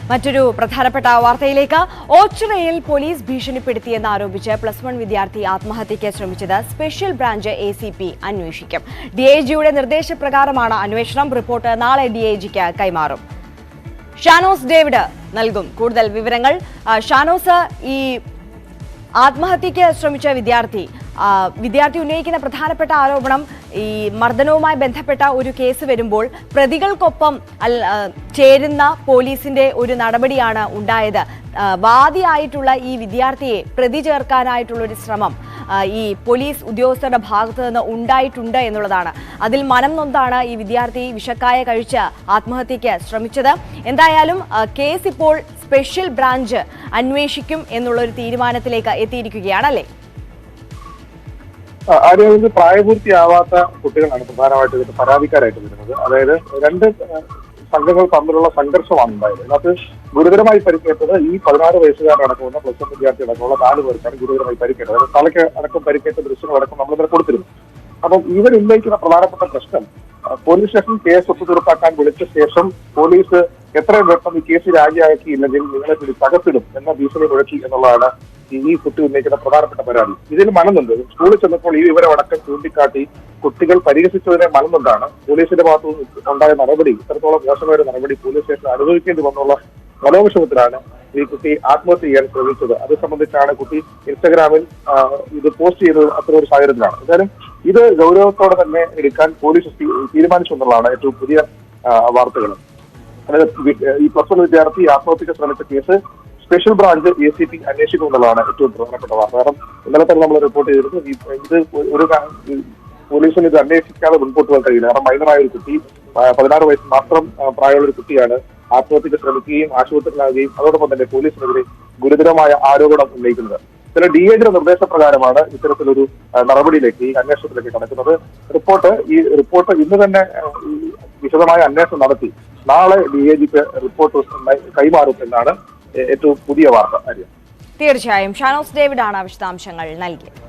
മറ്റൊരു പ്രധാനപ്പെട്ട വാർത്തയിലേക്ക് ഓച്ചിറയിൽ പോലീസ് ഭീഷണിപ്പെടുത്തിയെന്ന് ആരോപിച്ച് +1 വിദ്യാർത്ഥി ആത്മഹത്യയ്ക്ക് ശ്രമിച്ചത് സ്പെഷ്യൽ ബ്രാഞ്ച് ACP അന്വേഷിക്കും. DIGയുടെ നിർദ്ദേശപ്രകാരമാണ് അന്വേഷണം. റിപ്പോർട്ട് നാളെ DIGക്ക് കൈമാറും. ഷാനോസ് ഡേവിഡ് നൽകും കൂടുതൽ വിവരങ്ങൾ. ഷാനോസ്, ഈ ആത്മഹത്യയ്ക്ക് ശ്രമിച്ച വിദ്യാർത്ഥി ഉന്നയിക്കുന്ന പ്രധാനപ്പെട്ട ആരോപണം ഈ മർദ്ദനവുമായി ബന്ധപ്പെട്ട ഒരു കേസ് വരുമ്പോൾ പ്രതികൾക്കൊപ്പം ചേരുന്ന പോലീസിന്റെ ഒരു നടപടിയാണ് ഉണ്ടായത്. വാദിയായിട്ടുള്ള ഈ വിദ്യാർത്ഥിയെ പ്രതി ചേർക്കാനായിട്ടുള്ള ഒരു ശ്രമം ഈ പോലീസ് ഉദ്യോഗസ്ഥരുടെ ഭാഗത്തു നിന്ന് ഉണ്ടായിട്ടുണ്ട് എന്നുള്ളതാണ്. അതിൽ മനം നൊന്താണ് ഈ വിദ്യാർത്ഥി വിഷക്കായ കഴിച്ച് ആത്മഹത്യയ്ക്ക് ശ്രമിച്ചത്. എന്തായാലും കേസ് ഇപ്പോൾ സ്പെഷ്യൽ ബ്രാഞ്ച് അന്വേഷിക്കും എന്നുള്ളൊരു തീരുമാനത്തിലേക്ക് എത്തിയിരിക്കുകയാണല്ലേ? ആരോഗ്യ പ്രായപൂർത്തിയാവാത്ത കുട്ടികളാണ് പ്രധാനമായിട്ട് ഇതിന്റെ പരാതിക്കാരായിട്ട് വരുന്നത്. അതായത് രണ്ട് സംഘങ്ങൾ തമ്മിലുള്ള സംഘർഷമാണ് ഉണ്ടായത്. അതിനകത്ത് ഗുരുതരമായി പരിക്കേറ്റത് ഈ 16 വയസ്സുകാരടക്കമുള്ള +1 വിദ്യാർത്ഥി അടക്കമുള്ള 4 പേർക്കാണ് ഗുരുതരമായി പരിക്കേറ്റത്. അതായത് തലയ്ക്ക് അടക്കം പരിക്കേറ്റ ദൃശ്യങ്ങളടക്കം നമ്മളിതിനെ കൊടുത്തിരുന്നു. അപ്പം ഇവരുന്നയിക്കുന്ന പ്രധാനപ്പെട്ട പ്രശ്നം പോലീസ് സ്റ്റേഷൻ കേസ് ഒത്തുതീർപ്പാക്കാൻ വിളിച്ച ശേഷം പോലീസ് എത്രയും പെട്ടെന്ന് ഈ കേസ് രാജിയാക്കിയില്ലെങ്കിൽ നിങ്ങളെ തകർത്തിടും എന്ന ഭീഷണി മുഴക്കി എന്നുള്ളതാണ് ഈ കുട്ടി ഉന്നയിക്കുന്ന പ്രധാനപ്പെട്ട പരാതി. ഇതിൽ മനന്നുണ്ട്. സ്കൂളിൽ ചെന്നപ്പോൾ ഈ വിവരമടക്കം ചൂണ്ടിക്കാട്ടി കുട്ടികൾ പരിഹസിച്ചതിനെ മനന്നുണ്ടാണ് പോലീസിന്റെ ഭാഗത്തു ഉണ്ടായ നടപടി, ഇത്രത്തോളം മോശമായ നടപടി പോലീസ് സ്റ്റേഷൻ അനുഭവിക്കേണ്ടി വന്നുള്ള മനോവിഷമത്തിലാണ് ഈ കുട്ടി ആത്മഹത്യ ചെയ്യാൻ ശ്രമിച്ചത്. അത് സംബന്ധിച്ചാണ് കുട്ടി ഇൻസ്റ്റഗ്രാമിൽ ഇത് പോസ്റ്റ് ചെയ്തത്. അത്തരം ഒരു സാഹചര്യത്തിലാണ്. എന്തായാലും ഇത് ഗൗരവത്തോടെ തന്നെ എടുക്കാൻ പോലീസ് തീരുമാനിച്ചു എന്നുള്ളതാണ് ഏറ്റവും പുതിയ വാർത്തകൾ. അതായത് ഈ +1 വിദ്യാർത്ഥി ആത്മഹത്യക്ക് ശ്രമിച്ച കേസ് സ്പെഷ്യൽ ബ്രാഞ്ച് ACP അന്വേഷിക്കുമെന്നുള്ളതാണ് ഏറ്റവും പ്രധാനപ്പെട്ട വാർത്ത. കാരണം ഇന്നലെ തന്നെ നമ്മൾ റിപ്പോർട്ട് ചെയ്തിരുന്നു. ഇത് ഒരു പോലീസിന് ഇത് അന്വേഷിക്കാതെ മുൻപോട്ട് പോകാൻ കഴിയില്ല. കാരണം മൈനറായ ഒരു കുട്ടി, 16 വയസ്സ് മാത്രം പ്രായമുള്ള ഒരു കുട്ടിയാണ് ആത്മഹത്യക്ക് ശ്രമിക്കുകയും ആശുപത്രിയിലാകുകയും അതോടൊപ്പം തന്നെ പോലീസിനെതിരെ ഗുരുതരമായ ആരോപണം ഉന്നയിക്കുന്നത്. ചില DIGയുടെ നിർദ്ദേശപ്രകാരമാണ് ഇത്തരത്തിലൊരു നടപടിയിലേക്ക് ഈ അന്വേഷണത്തിലേക്ക് കടക്കുന്നത്. ഈ റിപ്പോർട്ട് ഇന്ന് തന്നെ വിശദമായ അന്വേഷണം നടത്തി നാളെ DIGക്ക് റിപ്പോർട്ട് കൈമാറും എന്നാണ് ഏറ്റവും പുതിയ വാർത്ത. തീർച്ചയായും ഷാനോസ് ഡേവിഡ് ആണ് വിശദാംശങ്ങൾ നൽകിയത്.